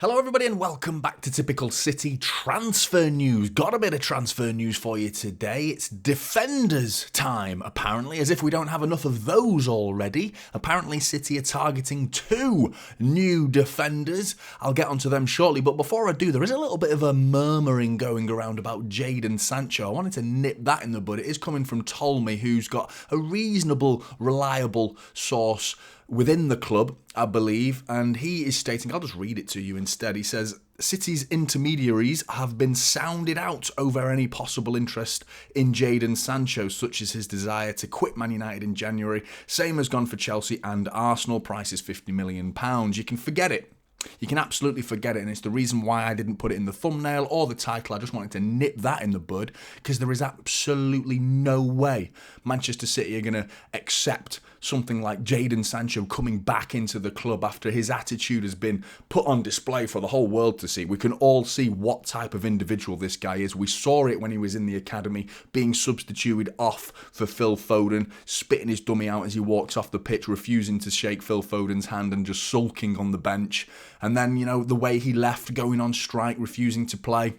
Hello everybody and welcome back to Typical City Transfer News. Got a bit of transfer news for you today. It's defenders time, apparently, as if we don't have enough of those already. Apparently City are targeting 2 new defenders. I'll get onto them shortly, but before I do, there is a little bit of a murmuring going around about Jadon Sancho. I wanted to nip that in the bud. It is coming from Tolmy, who's got a reasonable, reliable source within the club, I believe, and he is stating, I'll just read it to you instead. He says, City's intermediaries have been sounded out over any possible interest in Jadon Sancho, such as his desire to quit Man United in January. Same has gone for Chelsea and Arsenal. Price is £50 million. You can forget it. You can absolutely forget it, and it's the reason why I didn't put it in the thumbnail or the title. I just wanted to nip that in the bud, because there is absolutely no way Manchester City are going to accept something like Jadon Sancho coming back into the club after his attitude has been put on display for the whole world to see. We can all see what type of individual this guy is. We saw it when he was in the academy, being substituted off for Phil Foden, spitting his dummy out as he walks off the pitch, refusing to shake Phil Foden's hand and just sulking on the bench. And then, the way he left, going on strike, refusing to play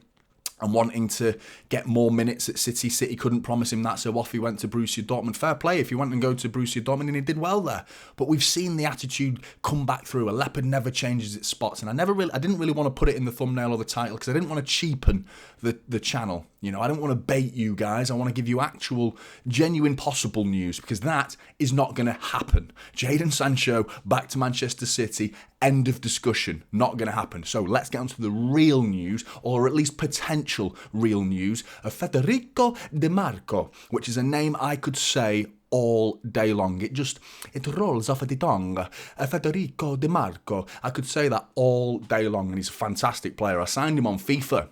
and wanting to get more minutes at City. City couldn't promise him that, so off he went to Borussia Dortmund. Fair play if he went and go to Borussia Dortmund, and he did well there. But we've seen the attitude come back through. A leopard never changes its spots, and I didn't really want to put it in the thumbnail or the title because I didn't want to cheapen the channel. I don't want to bait you guys. I want to give you actual, genuine, possible news, because that is not going to happen. Jadon Sancho back to Manchester City. End of discussion. Not going to happen. So let's get on to the real news, or at least potential real news, of Federico DiMarco, which is a name I could say all day long. It rolls off the tongue. Federico DiMarco. I could say that all day long, and he's a fantastic player. I signed him on FIFA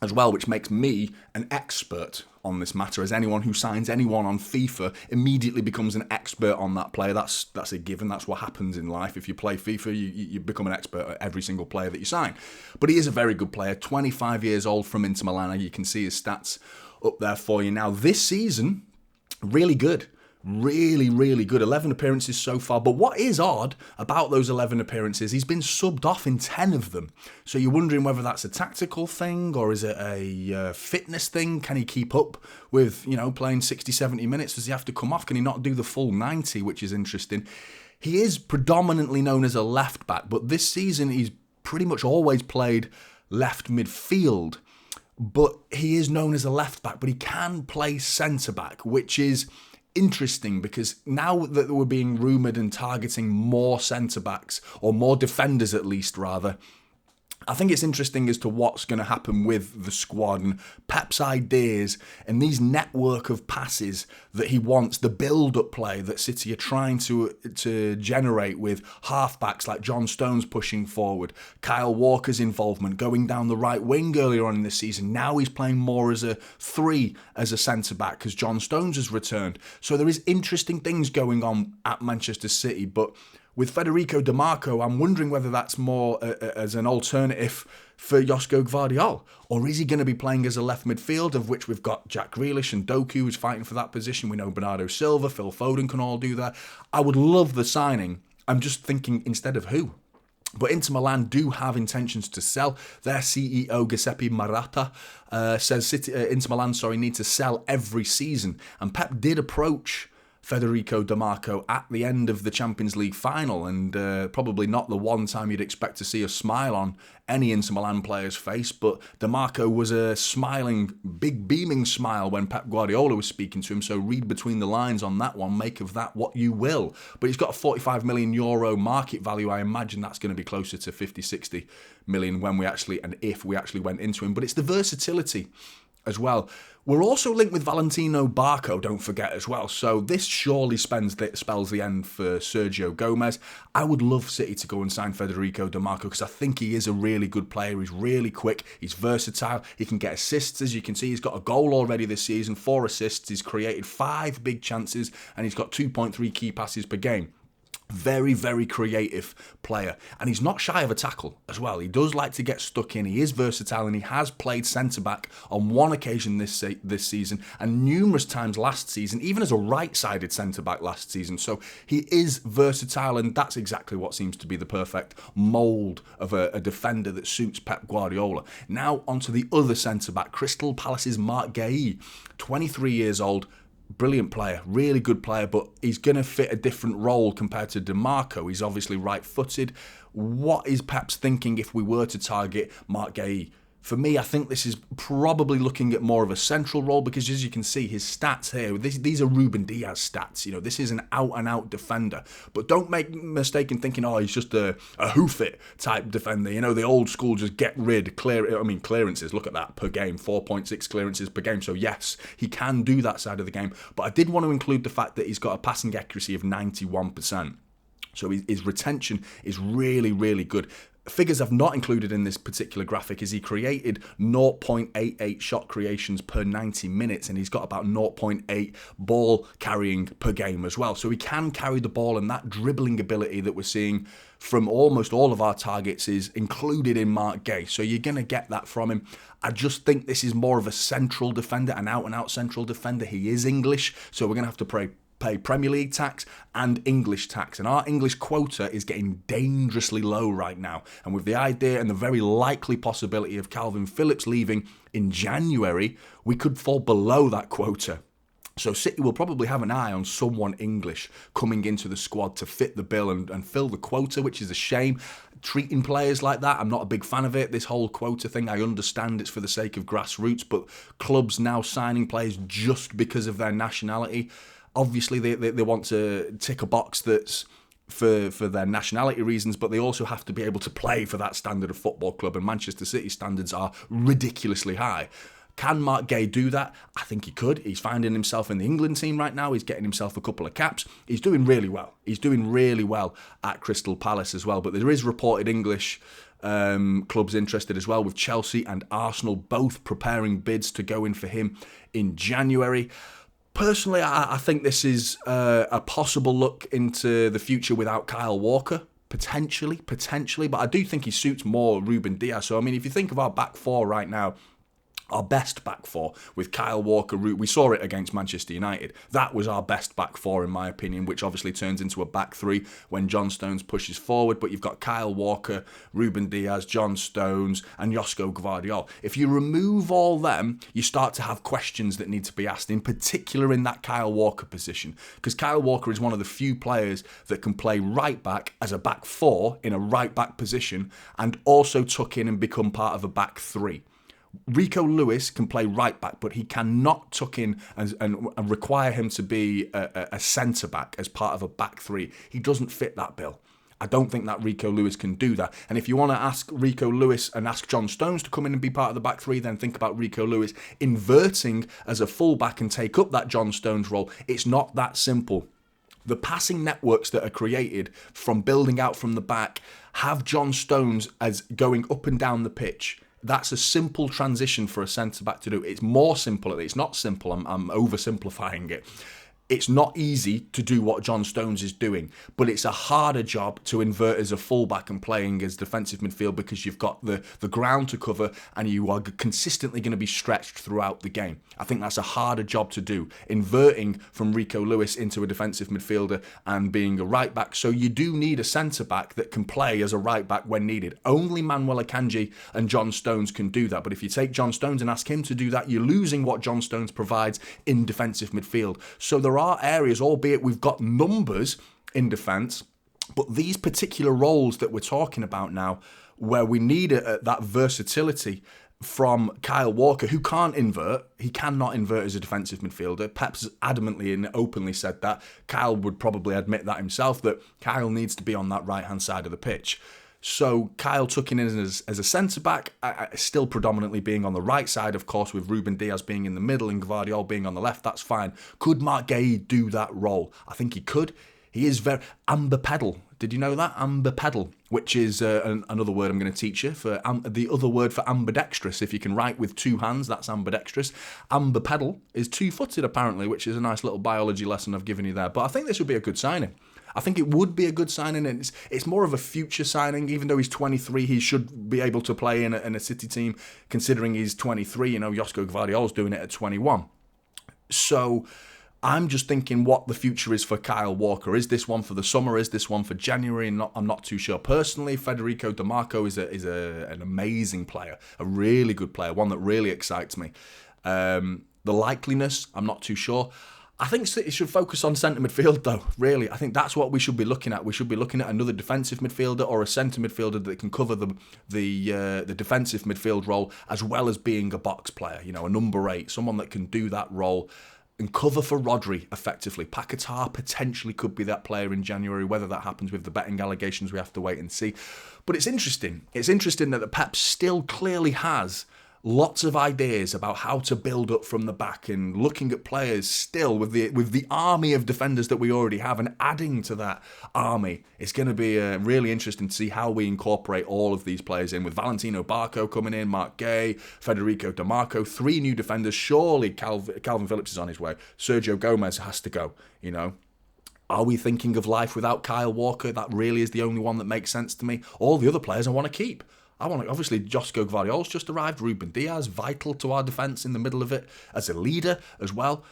as well, which makes me an expert on this matter, as anyone who signs anyone on FIFA immediately becomes an expert on that player. That's a given. That's what happens in life. If you play FIFA, you become an expert at every single player that you sign. But he is a very good player, 25 years old, from Inter Milan. You can see his stats up there for you now. This season, really good. Really, really good. 11 appearances so far. But what is odd about those 11 appearances, he's been subbed off in 10 of them. So you're wondering whether that's a tactical thing or is it a fitness thing? Can he keep up with, playing 60, 70 minutes? Does he have to come off? Can he not do the full 90, which is interesting? He is predominantly known as a left back, but this season he's pretty much always played left midfield. But he is known as a left back, but he can play centre back, which is interesting, because now that we're being rumoured and targeting more centre-backs, or more defenders at least, rather, I think it's interesting as to what's going to happen with the squad and Pep's ideas and these network of passes that he wants, the build-up play that City are trying to generate with halfbacks like John Stones pushing forward, Kyle Walker's involvement going down the right wing earlier on in the season. Now he's playing more as a 3 as a centre-back because John Stones has returned. So there is interesting things going on at Manchester City, but with Federico DiMarco, I'm wondering whether that's more as an alternative for Josko Gvardiol, or is he going to be playing as a left midfield, of which we've got Jack Grealish and Doku who's fighting for that position. We know Bernardo Silva, Phil Foden can all do that. I would love the signing. I'm just thinking instead of who. But Inter Milan do have intentions to sell. Their CEO, Giuseppe Maratta, says Inter Milan need to sell every season. And Pep did approach Federico DiMarco at the end of the Champions League final, and probably not the one time you'd expect to see a smile on any Inter Milan player's face, but DiMarco was a smiling, big beaming smile when Pep Guardiola was speaking to him, so read between the lines on that one, make of that what you will. But he's got a €45 million market value. I imagine that's going to be closer to 50, 60 million when we actually, and if we actually went into him. But it's the versatility as well. We're also linked with Valentino Barco, don't forget, as well. So this surely spells the end for Sergio Gomez. I would love City to go and sign Federico DiMarco because I think he is a really good player. He's really quick. He's versatile. He can get assists. As you can see, he's got a goal already this season, 4 assists. He's created 5 big chances, and he's got 2.3 key passes per game. Very, very creative player. And he's not shy of a tackle as well. He does like to get stuck in. He is versatile and he has played centre-back on one occasion this season and numerous times last season, even as a right-sided centre-back last season. So he is versatile, and that's exactly what seems to be the perfect mould of a defender that suits Pep Guardiola. Now onto the other centre-back, Crystal Palace's Marc Guehi, 23 years old. Brilliant player, really good player, but he's going to fit a different role compared to DiMarco. He's obviously right-footed. What is Pep's thinking if we were to target Marc Guehi? For me, I think this is probably looking at more of a central role because, as you can see, his stats here, these are Ruben Dias stats. You know, this is an out-and-out defender. But don't make a mistake in thinking, oh, he's just a hoof-it type defender. You know, the old school just clearances. Look at that per game, 4.6 clearances per game. So, yes, he can do that side of the game. But I did want to include the fact that he's got a passing accuracy of 91%. So his retention is really, really good. Figures I've not included in this particular graphic is he created 0.88 shot creations per 90 minutes, and he's got about 0.8 ball carrying per game as well. So he can carry the ball, and that dribbling ability that we're seeing from almost all of our targets is included in Marc Guehi. So you're going to get that from him. I just think this is more of a central defender, an out-and-out central defender. He is English, so we're going to have to pay Premier League tax and English tax, and our English quota is getting dangerously low right now. And with the idea and the very likely possibility of Kalvin Phillips leaving in January, we could fall below that quota. So City will probably have an eye on someone English coming into the squad to fit the bill and fill the quota, which is a shame. Treating players like that, I'm not a big fan of it. This whole quota thing, I understand it's for the sake of grassroots, but clubs now signing players just because of their nationality. Obviously, they want to tick a box that's for their nationality reasons, but they also have to be able to play for that standard of football club, and Manchester City standards are ridiculously high. Can Marc Guehi do that? I think he could. He's finding himself in the England team right now. He's getting himself a couple of caps. He's doing really well. He's doing really well at Crystal Palace as well, but there is reported English clubs interested as well, with Chelsea and Arsenal both preparing bids to go in for him in January. Personally, I think this is a possible look into the future without Kyle Walker, potentially, but I do think he suits more Ruben Dias. So, I mean, if you think of our back four right now, our best back four with Kyle Walker, we saw it against Manchester United. That was our best back four, in my opinion, which obviously turns into a back three when John Stones pushes forward. But you've got Kyle Walker, Ruben Dias, John Stones, and Josko Gvardiol. If you remove all them, you start to have questions that need to be asked, in particular in that Kyle Walker position. Because Kyle Walker is one of the few players that can play right back as a back four in a right back position and also tuck in and become part of a back three. Rico Lewis can play right back, but he cannot tuck in and require him to be a centre back as part of a back three. He doesn't fit that bill. I don't think that Rico Lewis can do that. And if you want to ask Rico Lewis and ask John Stones to come in and be part of the back three, then think about Rico Lewis inverting as a fullback and take up that John Stones role. It's not that simple. The passing networks that are created from building out from the back have John Stones as going up and down the pitch. That's a simple transition for a centre-back to do. It's more simple. It's not simple. I'm oversimplifying it. It's not easy to do what John Stones is doing, but it's a harder job to invert as a fullback and playing as defensive midfield because you've got the ground to cover and you are consistently going to be stretched throughout the game. I think that's a harder job to do, inverting from Rico Lewis into a defensive midfielder and being a right back. So you do need a centre-back that can play as a right back when needed. Only Manuel Akanji and John Stones can do that. But if you take John Stones and ask him to do that, you're losing what John Stones provides in defensive midfield. So there are areas, albeit we've got numbers in defence, but these particular roles that we're talking about now, where we need that versatility from Kyle Walker, who can't invert. He cannot invert as a defensive midfielder. Pep's adamantly and openly said that. Kyle would probably admit that himself, that Kyle needs to be on that right-hand side of the pitch. So Kyle tucking in as a centre-back, still predominantly being on the right side, of course, with Ruben Dias being in the middle and Gvardiol being on the left, that's fine. Could Marc Guehi do that role? I think he could. He is very ambipedal. Did you know that? Ambipedal, which is another word I'm going to teach you. For the other word for ambidextrous. If you can write with two hands, that's ambidextrous. Ambipedal is two-footed, apparently, which is a nice little biology lesson I've given you there. But I think this would be a good signing. I think it would be a good signing, and it's more of a future signing. Even though he's 23, he should be able to play in a City team, considering he's 23. You know, Josko Gvardiol's doing it at 21. So I'm just thinking what the future is for Kyle Walker. Is this one for the summer? Is this one for January? I'm not too sure. Personally, Federico DiMarco is an amazing player, a really good player, one that really excites me. The likeliness, I'm not too sure. I think City should focus on centre midfield, though, really. I think that's what we should be looking at. We should be looking at another defensive midfielder or a centre midfielder that can cover the defensive midfield role as well as being a box player, you know, a number 8, someone that can do that role and cover for Rodri effectively. Paquetá potentially could be that player in January. Whether that happens with the betting allegations, we have to wait and see. But it's interesting. It's interesting that the Pep still clearly has lots of ideas about how to build up from the back and looking at players still with the army of defenders that we already have and adding to that army. It's going to be really interesting to see how we incorporate all of these players in, with Valentino Barco coming in, Marc Guehi, Federico DiMarco, 3 new defenders. Surely Kalvin Phillips is on his way. Sergio Gomez has to go, you know. Are we thinking of life without Kyle Walker? That really is the only one that makes sense to me. All the other players I want to keep. Obviously, Josko Gvardiol's just arrived. Ruben Diaz, vital to our defence in the middle of it as a leader as well.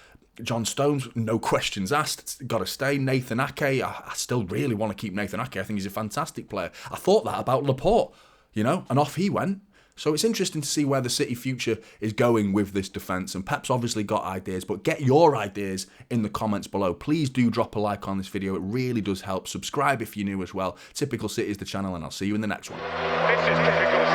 John Stones, no questions asked, got to stay. Nathan Ake, I still really want to keep Nathan Ake. I think he's a fantastic player. I thought that about Laporte, you know, and off he went. So it's interesting to see where the City future is going with this defence. And Pep's obviously got ideas, but get your ideas in the comments below. Please do drop a like on this video. It really does help. Subscribe if you're new as well. Typical City is the channel, and I'll see you in the next one. This is Typical